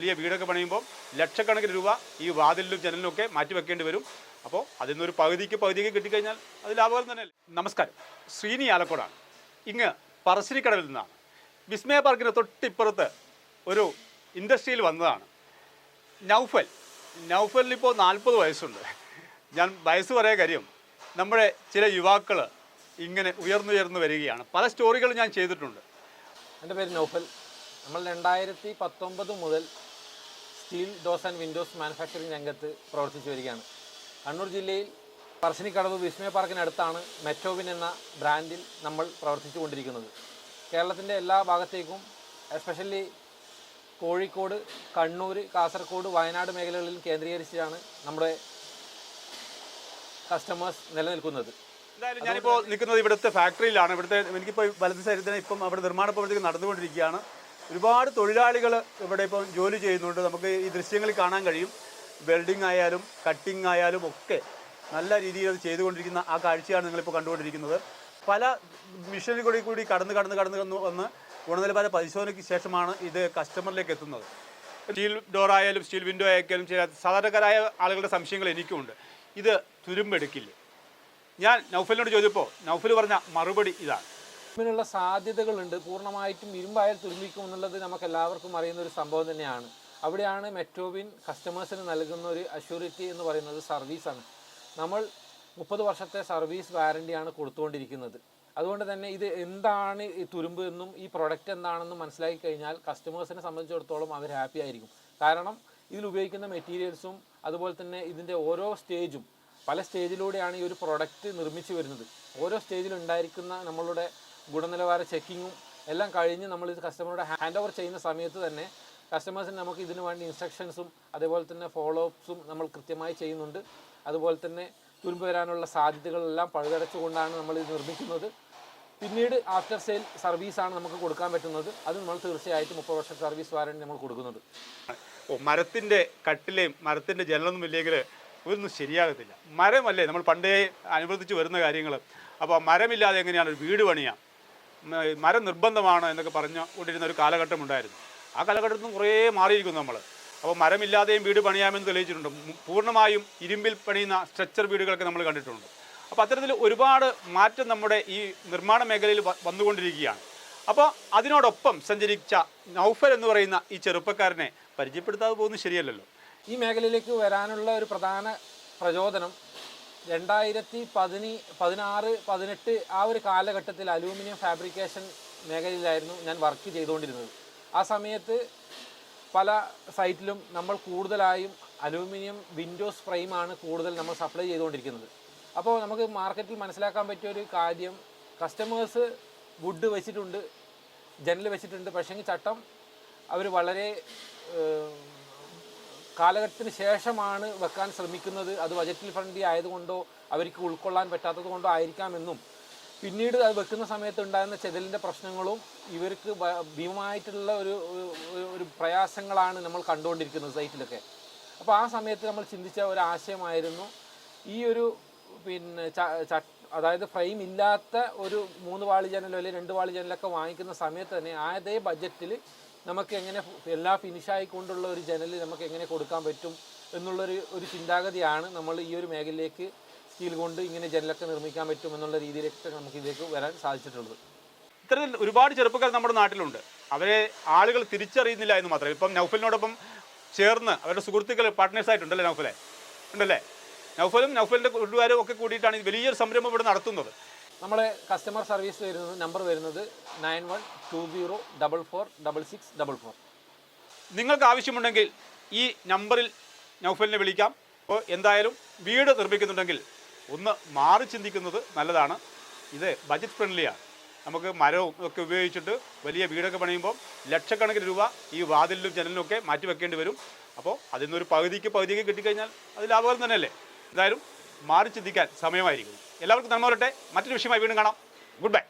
വലിയ വീടൊക്കെ പണിയുമ്പോൾ ലക്ഷക്കണക്കിന് രൂപ ഈ വാതിലിലും ജനലിലും ഒക്കെ മാറ്റി വെക്കേണ്ടി വരും. അപ്പോൾ അതിൽ നിന്നൊരു പകുതിക്ക് കിട്ടിക്കഴിഞ്ഞാൽ അത് ലാഭം തന്നെയല്ലേ. നമസ്കാരം, ശ്രീനി ആലക്കോടാണ്. ഇങ്ങ് പറശ്ശിനിക്കടവിൽ നിന്നാണ്. വിസ്മയ പാർക്കിന് തൊട്ടിപ്പുറത്ത് ഒരു ഇൻഡസ്ട്രിയിൽ വന്നതാണ്. നൗഫലിനിപ്പോൾ 40 വയസ്സുണ്ട്. ഞാൻ വയസ്സ് പറയാൻ കാര്യം, നമ്മുടെ ചില യുവാക്കൾ ഇങ്ങനെ ഉയർന്നു വരികയാണ്. പല സ്റ്റോറികൾ ഞാൻ ചെയ്തിട്ടുണ്ട്. എൻ്റെ പേര് നൗഫൽ. നമ്മൾ 2019 മുതൽ steel dose and Windows manufacturing രംഗത്ത് പ്രവർത്തിച്ചു വരികയാണ്. കണ്ണൂർ ജില്ലയിൽ പറശ്ശിനിക്കടവ് വിസ്മയ പാർക്കിനടുത്താണ് മെറ്റോവിൻ എന്ന ബ്രാൻഡിൽ നമ്മൾ പ്രവർത്തിച്ചു കൊണ്ടിരിക്കുന്നത്. കേരളത്തിൻ്റെ എല്ലാ ഭാഗത്തേക്കും, എസ്പെഷ്യലി കോഴിക്കോട്, കണ്ണൂർ, കാസർഗോഡ്, വയനാട് മേഖലകളിൽ കേന്ദ്രീകരിച്ചാണ് നമ്മുടെ കസ്റ്റമേഴ്സ് നിലനിൽക്കുന്നത്. എന്തായാലും ഞാനിപ്പോൾ നിൽക്കുന്നത് ഇവിടുത്തെ ഫാക്ടറിയിലാണ്. എനിക്കിപ്പോൾ വലത് സൈഡിൽ ഇപ്പം അവിടെ നിർമ്മാണ പ്രവർത്തികൾ നടന്നുകൊണ്ടിരിക്കുകയാണ്. ഒരുപാട് തൊഴിലാളികൾ ഇവിടെ ഇപ്പം ജോലി ചെയ്യുന്നുണ്ട്. നമുക്ക് ഈ ദൃശ്യങ്ങളിൽ കാണാൻ കഴിയും. വെൽഡിംഗ് ആയാലും കട്ടിംഗ് ആയാലും ഒക്കെ നല്ല രീതിയിൽ അത് ചെയ്തുകൊണ്ടിരിക്കുന്ന ആ കാഴ്ചയാണ് നിങ്ങളിപ്പോൾ കണ്ടുകൊണ്ടിരിക്കുന്നത്. പല മിഷനുകളിൽ കൂടി കടന്ന് വന്ന് ഗുണനിലവാര പരിശോധനയ്ക്ക് ശേഷമാണ് ഇത് കസ്റ്റമറിലേക്ക് എത്തുന്നത്. സ്റ്റീൽ ഡോർ ആയാലും സ്റ്റീൽ വിൻഡോ ആയാലും ചില സാധാരണക്കാരായ ആളുകളുടെ സംശയങ്ങൾ എനിക്കുമുണ്ട്. ഇത് തുരുമ്പെടുക്കില്ലേ? ഞാൻ നൗഫലിനോട് ചോദിച്ചപ്പോൾ നൗഫൽ പറഞ്ഞ മറുപടി ഇതാണ്. ഇതിനുള്ള സാധ്യതകളുണ്ട്. പൂർണ്ണമായിട്ടും ഇരുമ്പായാൽ തുരുമ്പിക്കും എന്നുള്ളത് നമുക്ക് എല്ലാവർക്കും അറിയുന്ന ഒരു സംഭവം തന്നെയാണ്. അവിടെയാണ് മെറ്റോവിൻ കസ്റ്റമേഴ്സിന് നൽകുന്ന ഒരു അഷ്യൂരിറ്റി എന്ന് പറയുന്നത് സർവീസാണ്. നമ്മൾ 30 വർഷത്തെ സർവീസ് വാറണ്ടിയാണ് കൊടുത്തുകൊണ്ടിരിക്കുന്നത്. അതുകൊണ്ട് തന്നെ ഇത് എന്താണ് ഈ തുരുമ്പ് എന്നും ഈ പ്രൊഡക്റ്റ് എന്താണെന്നും മനസ്സിലാക്കി കഴിഞ്ഞാൽ കസ്റ്റമേഴ്സിനെ സംബന്ധിച്ചിടത്തോളം അവർ ഹാപ്പി ആയിരിക്കും. കാരണം ഇതിൽ ഉപയോഗിക്കുന്ന മെറ്റീരിയൽസും അതുപോലെ തന്നെ ഇതിൻ്റെ ഓരോ സ്റ്റേജും, പല സ്റ്റേജിലൂടെയാണ് ഈ ഒരു പ്രൊഡക്റ്റ് നിർമ്മിച്ചു വരുന്നത്. ഓരോ സ്റ്റേജിലുണ്ടായിരിക്കുന്ന നമ്മളുടെ ഗുണനിലവാര ചെക്കിങ്ങും എല്ലാം കഴിഞ്ഞ് നമ്മൾ ഇത് കസ്റ്റമറുടെ ഹാൻഡ് ഓവർ ചെയ്യുന്ന സമയത്ത് തന്നെ കസ്റ്റമേഴ്സിന് നമുക്ക് ഇതിനു വേണ്ടി ഇൻസ്ട്രക്ഷൻസും അതേപോലെ തന്നെ ഫോളോ അപ്സും നമ്മൾ കൃത്യമായി ചെയ്യുന്നുണ്ട്. അതുപോലെ തന്നെ തുരുമ്പ് വരാനുള്ള സാധ്യതകളെല്ലാം പഴുതടച്ചുകൊണ്ടാണ് നമ്മൾ ഇത് നിർമ്മിക്കുന്നത്. പിന്നീട് ആഫ്റ്റർ സെയിൽ സർവീസാണ് നമുക്ക് കൊടുക്കാൻ പറ്റുന്നത്. അത് നമ്മൾ തീർച്ചയായിട്ടും 30 വർഷം സർവീസ് വാറണ്ടി നമ്മൾ കൊടുക്കുന്നുണ്ട്. മരത്തിൻ്റെ കട്ടിലെയും മരത്തിൻ്റെ ജനലൊന്നും ഇല്ലെങ്കിൽ ഒന്നും ശരിയാകത്തില്ല. മരമല്ലേ നമ്മൾ പണ്ടേ അനുവർത്തിച്ച് വരുന്ന കാര്യങ്ങൾ. അപ്പോൾ മരമില്ലാതെ എങ്ങനെയാണ് ഒരു വീട് പണിയാം? മരം നിർബന്ധമാണ് എന്നൊക്കെ പറഞ്ഞുകൊണ്ടിരുന്ന ഒരു കാലഘട്ടം ഉണ്ടായിരുന്നു. ആ കാലഘട്ടത്തിൽ നിന്ന് കുറേ മാറിയിരിക്കുന്നു നമ്മൾ. അപ്പോൾ മരമില്ലാതെയും വീട് പണിയാമെന്ന് തെളിയിച്ചിട്ടുണ്ട്. പൂർണ്ണമായും ഇരുമ്പിൽ പണിയുന്ന സ്ട്രക്ചർ വീടുകളൊക്കെ നമ്മൾ കണ്ടിട്ടുണ്ട്. അപ്പോൾ അത്തരത്തിൽ ഒരുപാട് മാറ്റം നമ്മുടെ ഈ നിർമ്മാണ മേഖലയിൽ വന്നുകൊണ്ടിരിക്കുകയാണ്. അപ്പോൾ അതിനോടൊപ്പം സഞ്ചരിച്ച നൗഫൽ എന്ന് പറയുന്ന ഈ ചെറുപ്പക്കാരനെ പരിചയപ്പെടുത്താതെ പോകുന്നത് ശരിയല്ലല്ലോ. ഈ മേഖലയിലേക്ക് വരാനുള്ള ഒരു പ്രധാന പ്രചോദനം 2016-18 ആ ഒരു കാലഘട്ടത്തിൽ അലൂമിനിയം ഫാബ്രിക്കേഷൻ മേഖലയിലായിരുന്നു ഞാൻ വർക്ക് ചെയ്തുകൊണ്ടിരുന്നത്. ആ സമയത്ത് പല സൈറ്റിലും നമ്മൾ കൂടുതലായും അലൂമിനിയം വിൻഡോസ് ഫ്രെയിമാണ് കൂടുതൽ നമ്മൾ സപ്ലൈ ചെയ്തുകൊണ്ടിരിക്കുന്നത്. അപ്പോൾ നമുക്ക് മാർക്കറ്റിൽ മനസ്സിലാക്കാൻ പറ്റിയൊരു കാര്യം, കസ്റ്റമേഴ്സ് വുഡ് വെച്ചിട്ടുണ്ട്, ജനൽ വെച്ചിട്ടുണ്ട്, പക്ഷേ ചട്ടം അവർ വളരെ കാലഘട്ടത്തിന് ശേഷമാണ് വെക്കാൻ ശ്രമിക്കുന്നത്. അത് ബജറ്റിൽ ഫ്രണ്ട്ലി ആയതുകൊണ്ടോ അവർക്ക് ഉൾക്കൊള്ളാൻ പറ്റാത്തത് കൊണ്ടോ ആയിരിക്കാമെന്നും, പിന്നീട് അത് വെക്കുന്ന സമയത്ത് ഉണ്ടാകുന്ന ചെതലിൻ്റെ പ്രശ്നങ്ങളും ഇവർക്ക് ഭീമമായിട്ടുള്ള ഒരു പ്രയാസങ്ങളാണ് നമ്മൾ കണ്ടുകൊണ്ടിരിക്കുന്നത് സൈറ്റിലൊക്കെ. അപ്പോൾ ആ സമയത്ത് നമ്മൾ ചിന്തിച്ച ഒരു ആശയമായിരുന്നു ഈ ഒരു അതായത് ഫ്രെയിം ഇല്ലാത്ത ഒരു 3 വാളി ജനലോ അല്ലെങ്കിൽ 2 വാളി ജനലൊക്കെ വാങ്ങിക്കുന്ന സമയത്ത് തന്നെ അതേ ബഡ്ജറ്റിൽ നമുക്ക് എങ്ങനെ എല്ലാ ഫിനിഷായിക്കൊണ്ടുള്ള ഒരു ജനൽ നമുക്ക് എങ്ങനെ കൊടുക്കാൻ പറ്റും എന്നുള്ളൊരു ചിന്താഗതിയാണ് നമ്മൾ ഈ ഒരു മേഖലയിലേക്ക് സ്റ്റീൽ കൊണ്ട് ഇങ്ങനെ ജനലൊക്കെ നിർമ്മിക്കാൻ പറ്റും എന്നുള്ള രീതിയിലേക്ക് നമുക്ക് ഇതിലേക്ക് വരാൻ സാധിച്ചിട്ടുള്ളത്. ഇത്തരത്തിൽ ഒരുപാട് ചെറുപ്പക്കാർ നമ്മുടെ നാട്ടിലുണ്ട്. അവരെ ആളുകൾ തിരിച്ചറിയുന്നില്ല എന്ന് മാത്രമേ. ഇപ്പം നൗഫലിനോടൊപ്പം ചേർന്ന് അവരുടെ സുഹൃത്തുക്കൾ പാർട്ട്നേഴ്സായിട്ടുണ്ടല്ലേ നൗഫലെ? ഉണ്ടല്ലേ? നൗഫലും നൗഫലിൻ്റെ കൂട്ടുകാരും ഒക്കെ കൂടിയിട്ടാണ് ഈ വലിയൊരു സംരംഭം ഇവിടെ നടത്തുന്നത്. നമ്മളെ കസ്റ്റമർ സർവീസ് നമ്പർ വരുന്നത് 9120446644. നിങ്ങൾക്ക് ആവശ്യമുണ്ടെങ്കിൽ ഈ നമ്പറിൽ നൗഫലിനെ വിളിക്കാം. അപ്പോൾ എന്തായാലും വീട് നിർമ്മിക്കുന്നുണ്ടെങ്കിൽ ഒന്ന് മാറി ചിന്തിക്കുന്നത് നല്ലതാണ്. ഇത് ബജറ്റ് ഫ്രണ്ട്ലിയാണ്. നമുക്ക് മരവും ഒക്കെ ഉപയോഗിച്ചിട്ട് വലിയ വീടൊക്കെ പണിയുമ്പോൾ ലക്ഷക്കണക്കിന് രൂപ ഈ വാതിലിലും ജനലിനും ഒക്കെ മാറ്റി വെക്കേണ്ടി വരും. അപ്പോൾ അതിൽ നിന്നൊരു പകുതിക്ക് കിട്ടിക്കഴിഞ്ഞാൽ അത് ലാഭം തന്നെയല്ലേ. എന്തായാലും മാറി ചിന്തിക്കാൻ സമയമായിരിക്കുന്നു. എല്ലാവർക്കും നന്മ വരട്ടെ. മറ്റൊരു വിഷയമായി വീണ്ടും കാണാം. Good bye.